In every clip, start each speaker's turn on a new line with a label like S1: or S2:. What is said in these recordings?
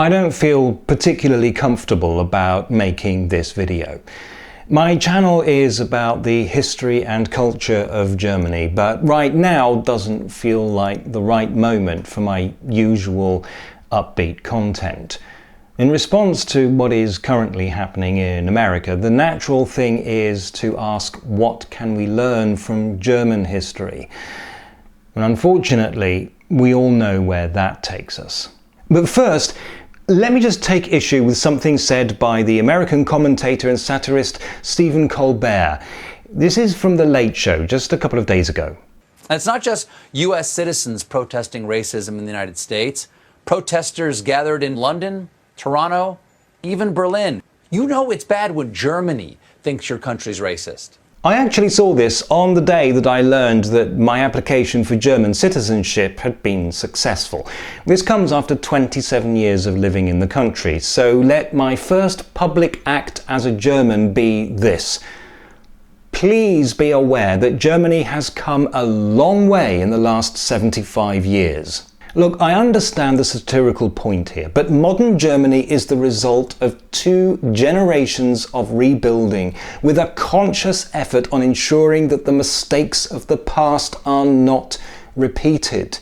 S1: I don't feel particularly comfortable about making this video. My channel is about the history and culture of Germany, but right now doesn't feel like the right moment for my usual upbeat content. In response to what is currently happening in America, the natural thing is to ask, what can we learn from German history? And unfortunately, we all know where that takes us. But first, let me just take issue with something said by the American commentator and satirist Stephen Colbert. This is from The Late Show just a couple of days ago.
S2: And it's not just U.S. citizens protesting racism in the United States. Protesters gathered in London, Toronto, even Berlin. You know it's bad when Germany thinks your country's racist.
S1: I actually saw this on the day that I learned that my application for German citizenship had been successful. This comes after 27 years of living in the country, so let my first public act as a German be this. Please be aware that Germany has come a long way in the last 75 years. Look, I understand the satirical point here, but modern Germany is the result of 2 generations of rebuilding with a conscious effort on ensuring that the mistakes of the past are not repeated.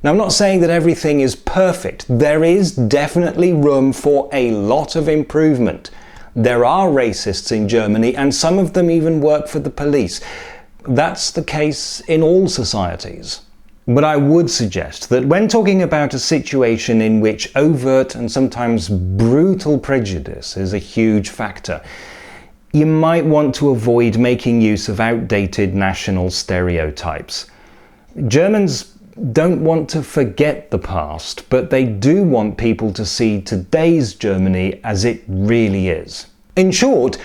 S1: Now, I'm not saying that everything is perfect. There is definitely room for a lot of improvement. There are racists in Germany, and some of them even work for the police. That's the case in all societies. But I would suggest that when talking about a situation in which overt and sometimes brutal prejudice is a huge factor, you might want to avoid making use of outdated national stereotypes. Germans don't want to forget the past, but they do want people to see today's Germany as it really is. In short,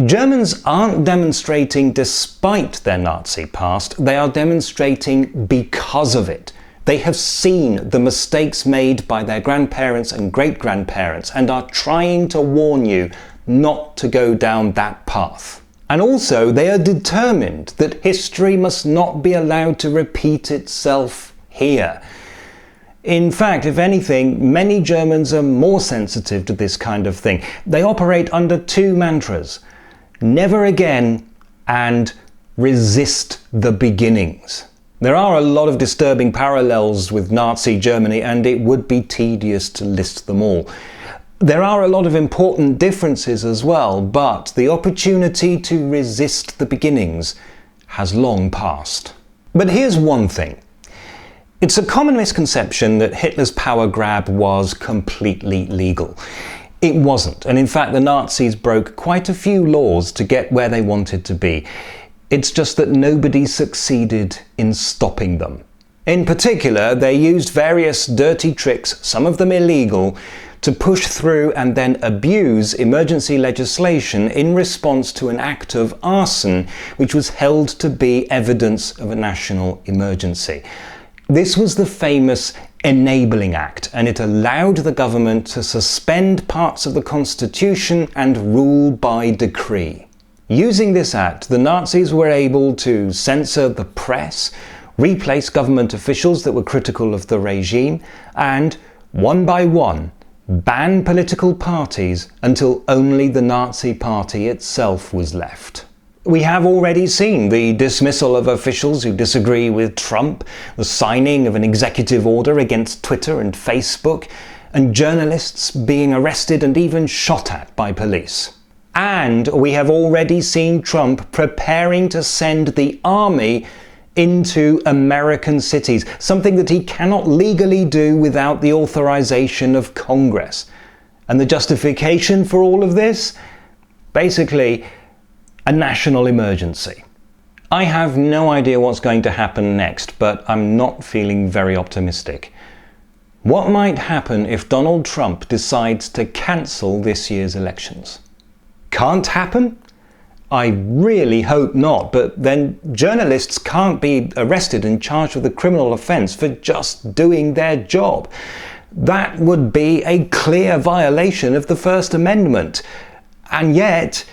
S1: Germans aren't demonstrating despite their Nazi past, they are demonstrating because of it. They have seen the mistakes made by their grandparents and great-grandparents and are trying to warn you not to go down that path. And also, they are determined that history must not be allowed to repeat itself here. In fact, if anything, many Germans are more sensitive to this kind of thing. They operate under 2 mantras. Never again and resist the beginnings. There are a lot of disturbing parallels with Nazi Germany, and it would be tedious to list them all. There are a lot of important differences as well, but the opportunity to resist the beginnings has long passed. But here's one thing. It's a common misconception that Hitler's power grab was completely legal. It wasn't, and in fact the Nazis broke quite a few laws to get where they wanted to be. It's just that nobody succeeded in stopping them. In particular, they used various dirty tricks, some of them illegal, to push through and then abuse emergency legislation in response to an act of arson which was held to be evidence of a national emergency. This was the famous Enabling Act, and it allowed the government to suspend parts of the Constitution and rule by decree. Using this act, the Nazis were able to censor the press, replace government officials that were critical of the regime, and, one by one, ban political parties until only the Nazi Party itself was left. We have already seen the dismissal of officials who disagree with Trump, the signing of an executive order against Twitter and Facebook, and journalists being arrested and even shot at by police. And we have already seen Trump preparing to send the army into American cities, something that he cannot legally do without the authorization of Congress. And the justification for all of this? Basically, a national emergency. I have no idea what's going to happen next, but I'm not feeling very optimistic. What might happen if Donald Trump decides to cancel this year's elections? Can't happen? I really hope not, but then journalists can't be arrested and charged with a criminal offence for just doing their job. That would be a clear violation of the First Amendment. And yet,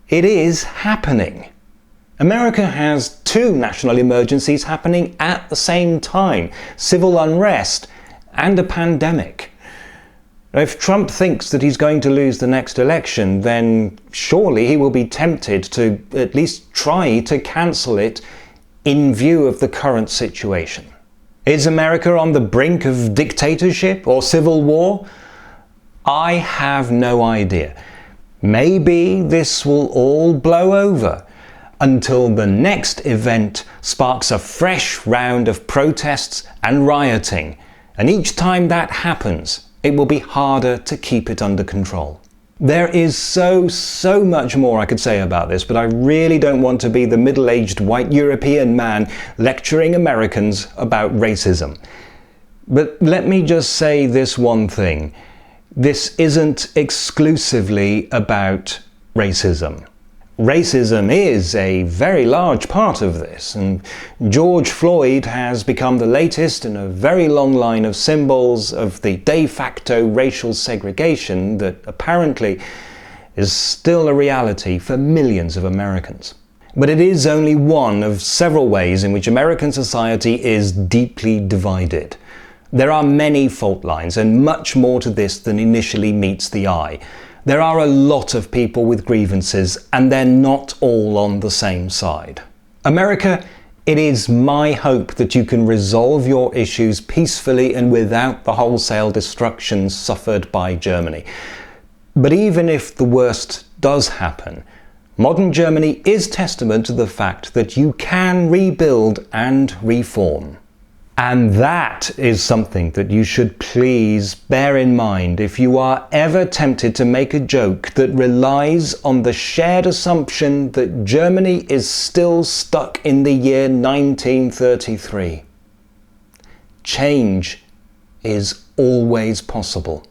S1: it is happening. America has 2 national emergencies happening at the same time: civil unrest and a pandemic. If Trump thinks that he's going to lose the next election, then surely he will be tempted to at least try to cancel it in view of the current situation. Is America on the brink of dictatorship or civil war? I have no idea. Maybe this will all blow over until the next event sparks a fresh round of protests and rioting, and each time that happens, it will be harder to keep it under control. There is so much more I could say about this, but I really don't want to be the middle-aged white European man lecturing Americans about racism. But let me just say this one thing. This isn't exclusively about racism. Racism is a very large part of this, and George Floyd has become the latest in a very long line of symbols of the de facto racial segregation that apparently is still a reality for millions of Americans. But it is only one of several ways in which American society is deeply divided. There are many fault lines and much more to this than initially meets the eye. There are a lot of people with grievances, and they're not all on the same side. America, it is my hope that you can resolve your issues peacefully and without the wholesale destruction suffered by Germany. But even if the worst does happen, modern Germany is testament to the fact that you can rebuild and reform. And that is something that you should please bear in mind if you are ever tempted to make a joke that relies on the shared assumption that Germany is still stuck in the year 1933. Change is always possible.